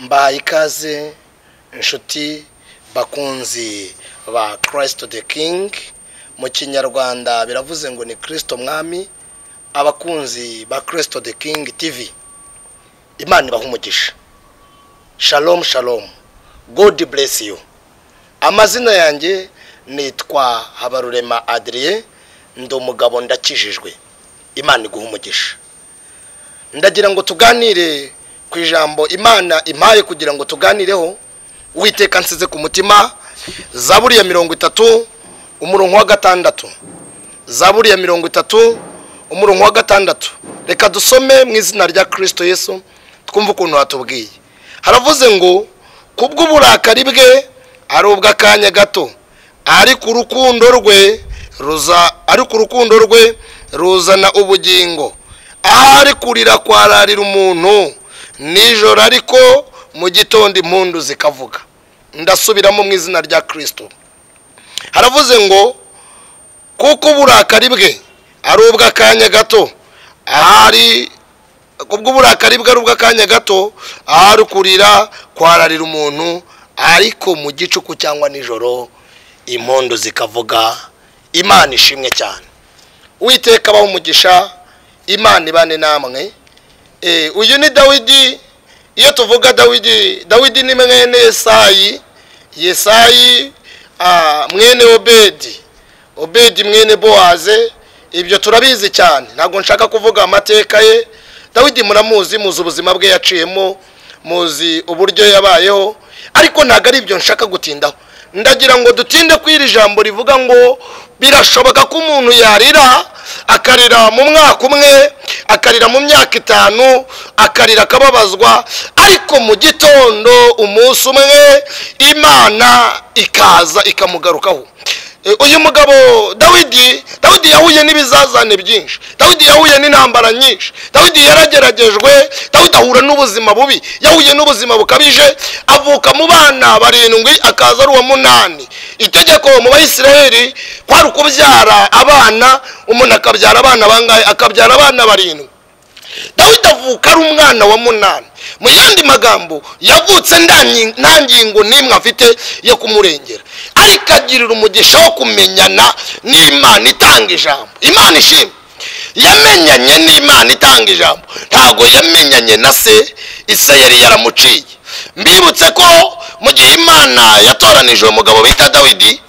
Mbahaye ikaze inshuti bakunzi ba Christ the King. Mu Kinyarwanda biravuze ngo ni Kristo mwami. Abakunzi ba Christ the King TV, Imana ibahe umugisha. Shalom shalom, God bless you. Amazina yanjye nitwa Habarurema Adrien, ndo mugabo ndakijijwe. Imana iguhe umugisha. Ndagira ngo tuganire ku ijambo Imana impaye kugira ngo tuganireho. Uwiteka nsize ku mutima Zaburi ya 30 umurongo wa 6. Zaburi ya 30 umurongo wa 6. Reka dusome mu izina rya Kristo Yesu twumva ukuntu hatubwiye. Haravuze ngo kubw'uburakari bwe ari ubw'akanya gato, ariko urukundo rwe ruzana ubugingo. Ahari kurira kwararira umuntu nijoro, ariko mu gitondo impundu zikavuga. Ndasubiramo mu izina rya Kristo. Haravuze ngo kuko uburakari bwe ari ubw'akanya gato, kubw'uburakari bwe ari ubw'akanya gato, ahari kurira kwararira umuntu, ariko mu gicuku cyangwa nijoro impundu zikavuga. Imana ishimwe cyane. Uwiteka abahe umugisha. Imana ibane namwe. Uyu ni Dawidi. Iyo tuvuga Dawidi ni mwene Yesayi mwene Obedi mwene Boaze. Ibyo turabizi cyane, ntabwo nshaka kuvuga amateka ye. Dawidi muramuzi, muzi ubuzima bwe yaciyemo, muzi uburyo yabayeho, ariko ntabwo ari ibyo nshaka gutindaho. Ndagira ngo dutinde kwiri jambo rivuga ngo birashoboka ko umuntu yarira, akarira mu mwaka umwe, akarira mu myaka 5, akarira akababazwa, ariko mu gitondo umunsi umwe Imana ikaza ikamugarukaho. Uyu mugabo Dawidi yahuye n'ibizazane byinshi. Dawidi yahuye n'intambara nyinshi. Dawidi yarageragejwe. Dawidi ahura n'ubuzima bubi, yahuye n'ubuzima bukabije, avuka mu bana 7, akaza ari uwa 8. Itegeko mu Bayisiraheli kwari kubyara abana, umuntu akabyara abana bangahe? Akabyara abana 7. Dawidi avuka ari umwana wa 8. Mu yandi magambo yavutse nta ngingo n'imwe afite yo kumurengera, ariko agirira umugisha wo kumenyana n'Imana itanga ijambo. Imana ishimwe. Yamenyanye n'Imana itanga ijambo, ntago yamenyanye na se. Ise yari yaramuciye. Mbibutse ko mu gihe Imana yatoranije umugabo bita Dawidi,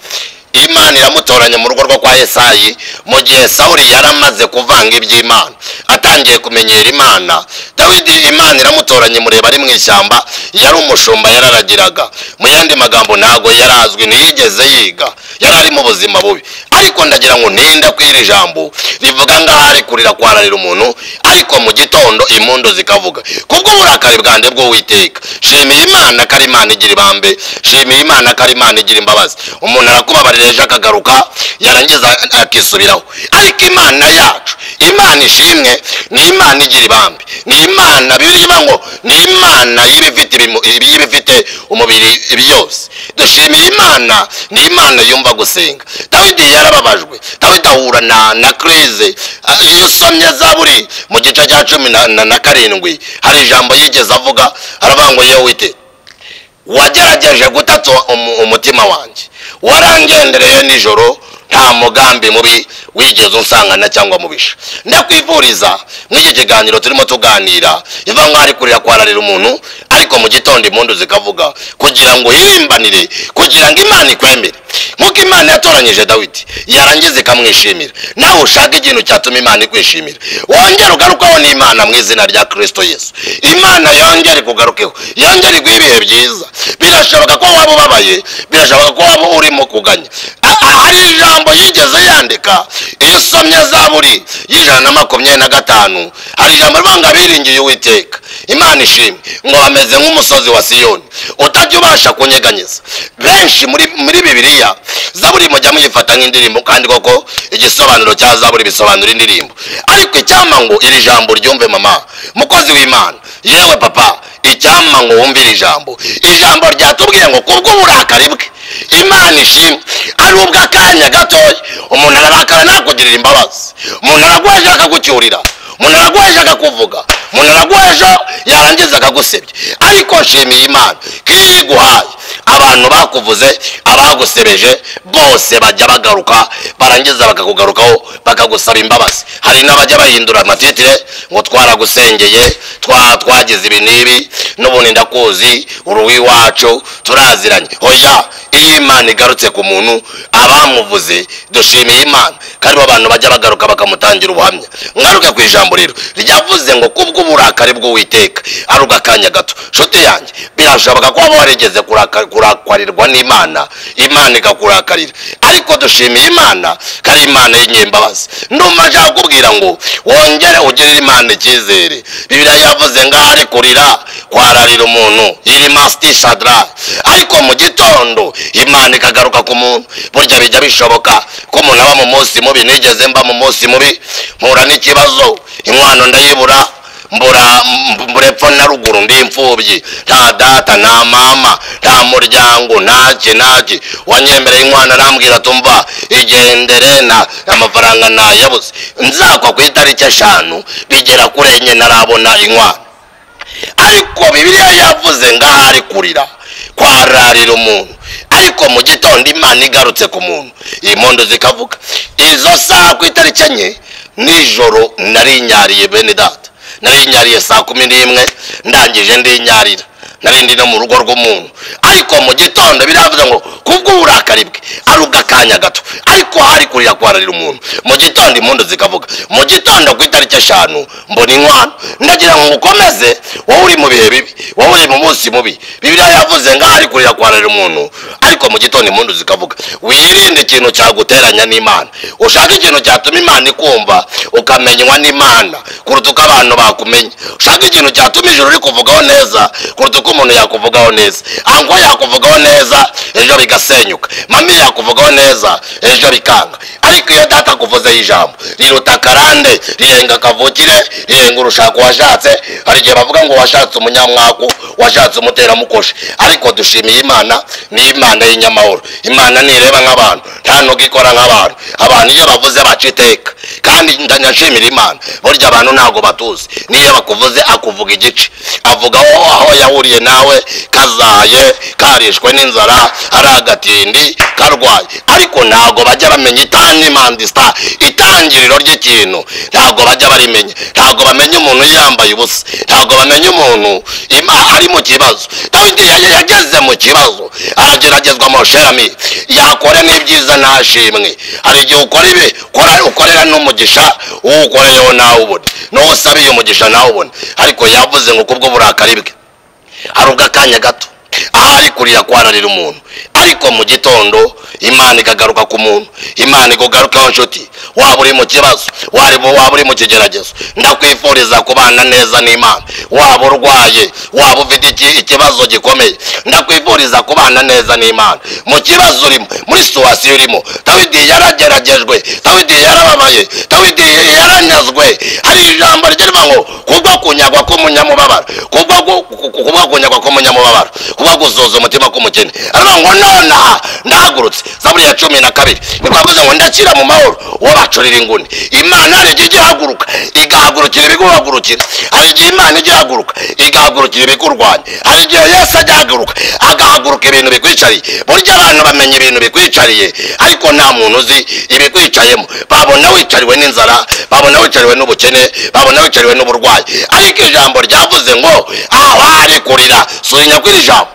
Imana iramutoranya mu rugo rwo kwa Yesayi. Mu gihe Sawuli yaramaze kuvanga iby'Imana, atangiye kumenyera Imana, Dawidi Imana iramutoranya mureba ari mu ishyamba, yari umushumba yararagiraga. Mu yandi magambo ntago yarazwi, ntiyigeze yiga, yari mu buzima bubi. Ariko ndagira ngo ninde kwira ijambo rivuga ngo ahari kurira kwararira umuntu, ariko mu gitondo impundu zikavuga. Kubwo uburakari bwande bwo Uwiteka, shimiye Imana ko ari Imana igira ibambe, shimiye Imana ko ari Imana igira imbabazi. Umuntu arakubabarira ejo akagaruka, yarangiza akisubiraho. Ariko Imana yacu, Imana ishimwe, ni Imana igira ibambe, ni Imana biriba ngo ni Imana y'ibifite umubiri byose. Dushimiye Imana, ni Imana yumva gusenga. Dawidi yarababajwe, Dawidi ahura na krize. Iyo usomye Zaburi mu gice cya 17 hari ijambo yigeze avuga, aravuga ngo yewe Uwiteka, wagerageje gutata umutima wanjye, warangendereye nijoro, nta mugambi mubi wigeze unsangana cyangwa mubisha. Ndakwifuriza mw'iki kiganiro turimo tuganira, iva ngo ari kurira kwararira umuntu, ariko mu gitondo impundu zikavuga, kugira ngo yirimbanire, kugira ngo Imana ikwemere. Nk'uko Imana yatoranyije Dawidi, yarangiza ikamwishimira. Nawe ushaka ikintu cyatuma Imana ikwishimira, wongere ugarukaho n'Imana mu izina rya Kristo Yesu. Imana yongere kugarukeho, yongere iguhe ibihe byiza. Birashoboka ko waba ubabaye, birashoboka ko waba urimo kuganya. Hari ijambo yigeze yandika, iyo usomye Zaburi y'125, hari ijambo rivuga ngo abiringiye Uwiteka, Imana ishimwe, ngo bameze nk'umusozi wa Siyoni utajya ubasha kunyeganyeza. Benshi muri Bibiliya Zaburi mujya muyifata nk'indirimbo, kandi koko igisobanuro cya Zaburi bisobanura indirimbo. Ariko icyampa ngo iri jambo ryumve mama, mukozi w'Imana, yewe papa, icyampa ngo wumvire ijambo. Ijambo ryatubwiye ngo kubwo uburakari bwe Imana ishimwe ari ubw'akanya gatoya, umuntu ararakara nakugirira imbabazi, umuntu aragwaje akagucyurira, umuntu araguheje akakuvuga, umuntu araguheje yarangiza akagusebya. Ariko nshimiye Imana ko iyo iguhaye abantu bakuvuze, abagusebeje bose bajya bagaruka, barangiza bakakugarukaho bakagusaba imbabazi. Hari n'abajya bahindura amatitire ngo twaragusengeye, twagize ibi n'ibi, n'ubundi ndakuzi, uruwi iwacu turaziranye. Oya, iyo Imana igarutse ku muntu abamuvuze, dushimiye Imana kandi abantu bajya bagaruka bakamutangira ubuhamya. Ngaruke ku ijambo rero ryavuze ngo kubw'uburakari bw'Uwiteka ari ubw'akanya gato. Nshuti yanjye, birashoboka ko waba warigeze kurakarirwa n'Imana, Imana ikakurakarira, ariko dushimiye Imana ko ari Imana y'inyembabazi. Ndumva nshaka kubwira ngo wongere ugirire Imana icyizere. Bibiliya yavuze ngo ahari kurira kwararira umuntu, iri Masti Shadrach, ariko mu gitondo Imana ikagaruka ku muntu. Burya bijya bishoboka ko umuntu aba mu munsi mubi. Nigeze mba mu munsi mubi, mpura n'ikibazo, inkwano ndayibura, mbura epfo na ruguru, ndi imfubyi, nta data nta mama nta muryango ntaki. Wanyemereye inkwano arambwira tumva igendere, na amafaranga nayabuze. Nzakwa ku itariki 5 bigera kuri enye narabona inkwano. Ariko Bibiliya yavuze ngo ahari kurira kwararira umuntu, ariko mu gitondo Imana igarutse ku muntu, impondo zikavuga. Izo saa ku itariki 4 nijoro nari nyariye bene data, nari nyariye saa 11 ndangije ndinyarira, nari ndi no mu rugo rw'umuntu. Ariko mu gitondo biravuze ngo kubw'uburakari bwe ari ubw'akanya gato, ariko hari kurira kwararira umuntu. Mu gitondo impondo zikavuga. Mu gitondo ku itariki 5 mbona inkwano. Ndagira ngo ukomeze, wowe uri mu bihe bibi, wowe uri mu munsi mubi. Bibiliya yavuze ngo hari kurira kwararira umuntu, ariko mu gitondo impondo zikavuga. Wirinde ikintu cyaguteranya n'Imana. Ushaka ikintu cyatuma Imana ikumva ukamenywa n'Imana kuruta uko abantu bakumenya. Ushaka ikintu cyatuma ijuru rikuvugaho neza kuruta uko umuntu yakuvugaho neza. Ango yakuvugaho neza ejo bigasenyuka, mami yakuvugaho neza ejo bikanga. Ariko iyo data kuvuze ijambo riruta karande, rirenga kavukire, rirenga urushako washatse. Hari igihe bavuga ngo washatse umunyamwaku, washatse umuteramukoshi. Ariko dushimiye Imana, ni Imana y'inyamahoro. Imana nireba nk'abantu, nta nubwo ikora nk'abantu. Abantu iyo bavuze baca iteka, kandi ndanyashimira Imana. Burya abantu ntago batuzi, niyo bakuvuze akuvuga igice, avuga aho yahuriye nawe, kazaye, karishwe n'inzara, ari agatindi, karwaye. Ariko ntago bajya bamenya itangiriro ry'ikintu, ntago bajya barimenya. Ntago bamenya umuntu yambaye ubusa, ntago bamenya umuntu ari mu kibazo. Dawidi yageze mu kibazo, arageragezwa mu sherami, yakore n'ibyiza ntashimwe. Hari igihe ukora ibi, ukorera n'umugisha, uwukoreyeho nawe ubone, n'uwasabiye umugisha nawe ubone. Ariko yavuze ngo kubw'uburakari bwe ari ubw'akanya gato, ahari kurira kwararira umuntu, ariko mu gitondo Imana ikagaruka ku muntu. Imana ikugarukaho nshuti, waba uri mu kibazo, waba uri mu kigeragezo, ndakwifuriza kubana neza n'Imana. Waba urwaye, waba ufite ikibazo gikomeye, ndakwifuriza kubana neza n'Imana. Mu kibazo urimo, muri situwasiyo urimo, Dawidi yarageragejwe, Dawidi yarababaye, Dawidi yaranyazwe. Hari ijambo rigira ngo kubwo kunyagwa k'umunyamubabaro, kubwo kunyagwa k'umunyamubabaro, kubwo gusoza umutima k'umukene. Aravuga ngo nonaha ndahagurutse. Zaburi ya 12 nikavuze ngo ndakira mu mahoro wabacurira inguni. Imana ari igihaguruka igahagurukira ibiguhagurukira. Hari igihe Imana igihaguruka igahagurukira ibikurwanya. Hari igihe Yesu agihaguruka agahaguruka ibintu bikwicariye. Burya abantu bamenya ibintu bikwicariye, ariko nta muntu uzi ibikwicayemo. Babona wicariwe n'inzara, babona wicariwe n'ubukene, babona wicariwe n'uburwayi. Ariko ijambo ryavuze ngo ahari kurira, subinya kwiri jambo,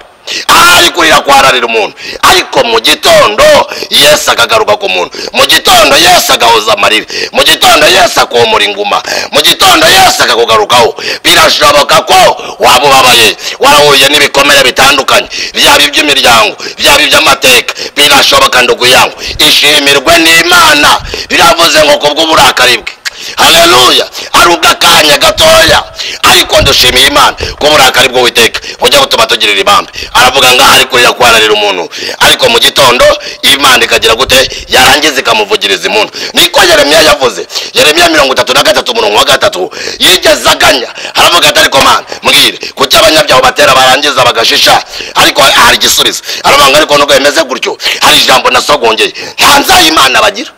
ahari kurira kwararira umuntu. Ariko mu gitondo Yesu akagaruka ku muntu. Mu gitondo Yesu agahoza amarira, mu gitondo Yesu akomora inguma, mu gitondo Yesu akakugarukaho. Birashoboka ko waba ubabaye, warahuye n'ibikomere bitandukanye, byaba iby'imiryango, byaba iby'amateka. Birashoboka ndugu yangu, ishimirwe n'Imana. Biravuze ngo kubw'uburakari bwe, haleluya, ari ubw'akanya gatoya, ariko ndushimiye Imana ko uburakari bw'Uwiteka bujya butuma tugirira ibambe. Aravuga ngo ahari kurira kwararira umuntu, ariko mu gitondo Imana ikagira gute, yarangiza ikamuvugiriza impundu. Niko Yeremiya yavuze. Yeremiya 33:3 yigeze aganya, aravuga ati ariko Mana mbwire kuki abanyabyaho batera barangiza bagashisha, ariko hari igisubizo. Aravuga ngo ariko nubwo bimeze gutyo, hari ijambo nasogongeye, nta nzayimana bagira.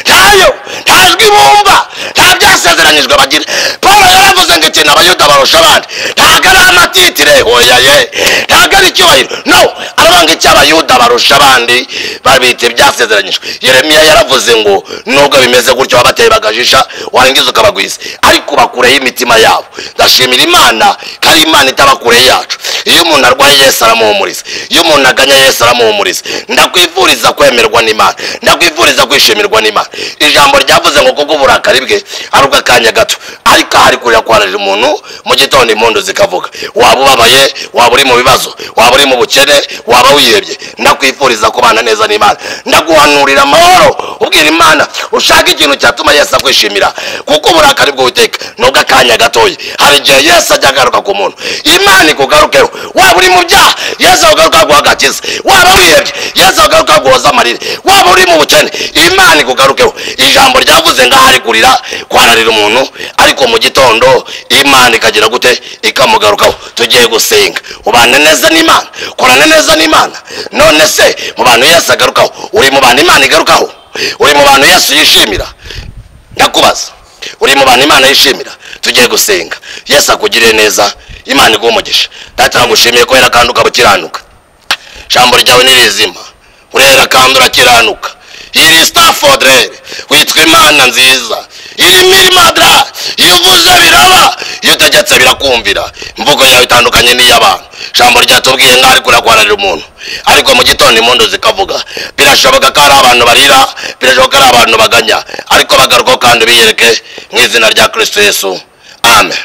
ntayo, nta jwi bumva, nta byasezeranyijwe bagira. Paul yaravuze ngo ikintu abayuda barusha abandi ntabwo ari amatitire, hoya ye, ntabwo ari icyubahiro, no, arabanga icyo abayuda barusha abandi babita ibyasezeranyijwe. Yeremiya yaravuze ngo nubwo bimeze gutyo wabateye bagajisha warangiza ukabagwiza, ariko bakureho imitima yabo. Ndashimira Imana ko ari Imana itabakure yacu. Iyo umuntu arwaye Yesu aramuhumuriza, iyo umuntu aganya Yesu aramuhumuriza. Ndakwifuriza kwemerwa n'Imana, ndakwifuriza kwishimirwa n'Imana. Ijambo ryavuze ngo kubwo uburakari bwe ari ubw'akanya gato, ariko ahari kurira kwararira umuntu mu gitondo impundu zikavuga. Waba ubabaye, waba uri mu bibazo, waba uri mu bukene, waba wihebye, ndakwifuriza kubana neza n'Imana. Ndaguhanurira amahoro, ubwira Imana ushaka ikintu cyatuma Yesu akwishimira, kuko uburakari bw'Uwiteka nubwo akanya gatoya. Hari igihe Yesu ajya agaruka ku muntu, Imana ikugarukeho. Waba uri mu byaha, Yesu agaruka guhagakiza. Waba wihebye, Yesu agaruka guhoza amarira. Waba uri mu bukene, Imana ikugarukeho. Ijambo ryavuze ngo ahari kurira kwararira umuntu, ariko mu gitondo Imana ikagira gute? Ikamugarukaho. Tugiye gusenga, ubane neza n'Imana, korane neza n'Imana. None se mu bantu Yesu agarukaho, uri mu bantu Imana igarukaho? Uri mu bantu Yesu yishimira? Ndakubaza, uri mu bantu Imana yishimira? Tugiye gusenga. Yesu akugirire neza, Imana iguhe umugisha. Data nagushimiye ko wera kandi ukiranuka. Ijambo ryawe ni rizima, urera kandi urakiranuka. Iri Staffordre witwa Imana nziza, iri Mirimadra, iyo uvuze biraba, iyo utegetse birakumvira. Imvugo yawe itandukanye n'iy'abantu. Ijambo ryatubwiye ngo ari kurakwararira umuntu, ariko mu gitondo impundu zikavuga. Birashoboka ko ari abantu barira, birashoboka ko ari abantu baganya, ariko bagaruka kandi biyereke mu izina rya Kristo Yesu. Amen.